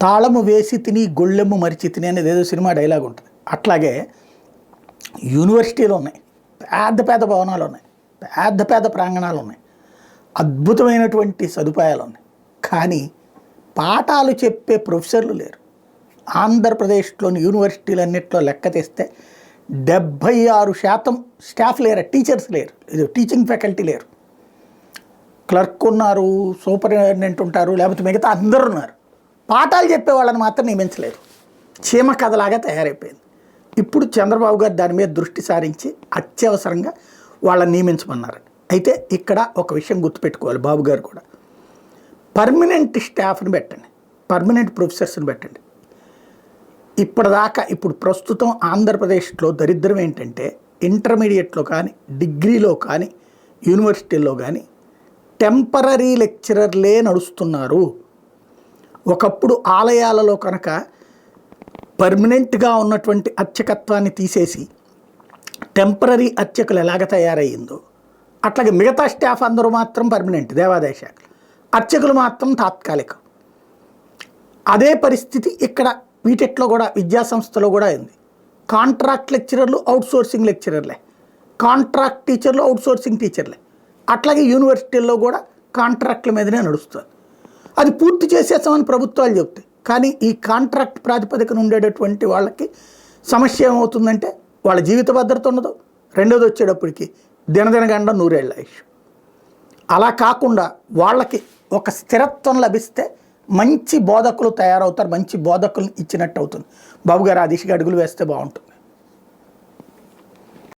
తాళము వేసి తిని గొళ్ళెమ్ము మరిచి తిని అనేది ఏదో సినిమా డైలాగ్ ఉంటుంది. అట్లాగే యూనివర్సిటీలు ఉన్నాయి, పెద్ద పెద్ద భవనాలు ఉన్నాయి, పెద్ద పెద్ద ప్రాంగణాలు ఉన్నాయి, అద్భుతమైనటువంటి సదుపాయాలు ఉన్నాయి. కానీ పాఠాలు చెప్పే ప్రొఫెసర్లు లేరు. ఆంధ్రప్రదేశ్లోని యూనివర్సిటీలన్నింటిలో లెక్క తెస్తే 76% స్టాఫ్ లేరు, టీచర్స్ లేరు, ఇది టీచింగ్ ఫ్యాకల్టీ లేరు. క్లర్క్ ఉన్నారు, సూపరింటెండెంట్ ఉంటారు, లేకపోతే మిగతా అందరూ ఉన్నారు. పాఠాలు చెప్పే వాళ్ళని మాత్రం నియమించలేరు. చీమ కథలాగా తయారైపోయింది. ఇప్పుడు చంద్రబాబు గారు దాని మీద దృష్టి సారించి అత్యవసరంగా వాళ్ళని నియమించమన్నారు. అయితే ఇక్కడ ఒక విషయం గుర్తుపెట్టుకోవాలి, బాబు గారు కూడా పర్మనెంట్ స్టాఫ్ని పెట్టండి, పర్మనెంట్ ప్రొఫెసర్స్ని పెట్టండి. ఇప్పుడు ప్రస్తుతం ఆంధ్రప్రదేశ్లో దరిద్రం ఏంటంటే ఇంటర్మీడియట్లో కానీ డిగ్రీలో కానీ యూనివర్సిటీల్లో కానీ టెంపరరీ లెక్చరర్లే నడుస్తున్నారు. ఒకప్పుడు ఆలయాలలో కనుక పర్మనెంట్గా ఉన్నటువంటి అర్చకత్వాన్ని తీసేసి టెంపరరీ అర్చకులు ఎలాగ తయారయ్యిందో అట్లాగే మిగతా స్టాఫ్ అందరూ మాత్రం పర్మనెంట్ దేవాదాయ శాఖలు, అర్చకులు మాత్రం తాత్కాలికం. అదే పరిస్థితి ఇక్కడ వీటిట్లో కూడా విద్యా సంస్థలో కూడా అయింది. కాంట్రాక్ట్ లెక్చరర్లు అవుట్సోర్సింగ్ లెక్చరర్లే, కాంట్రాక్ట్ టీచర్లు అవుట్సోర్సింగ్ టీచర్లే. అట్లాగే యూనివర్సిటీల్లో కూడా కాంట్రాక్ట్ల మీదనే నడుస్తుంది. అది పూర్తి చేసేస్తామని ప్రభుత్వాలు చెప్తాయి. కానీ ఈ కాంట్రాక్ట్ ప్రాతిపదికన ఉండేటటువంటి వాళ్ళకి సమస్య ఏమవుతుందంటే వాళ్ళ జీవిత భద్రత ఉండదు. రెండోది వచ్చేటప్పటికి దినదినగండ 100 ఏళ్ళ ఆయుష్. అలా కాకుండా వాళ్ళకి ఒక స్థిరత్వం లభిస్తే మంచి బోధకులు తయారవుతారు, మంచి బోధకులను ఇచ్చినట్టు అవుతుంది. బాబు గారు ఆ దిశగా అడుగులు వేస్తే బాగుంటుంది.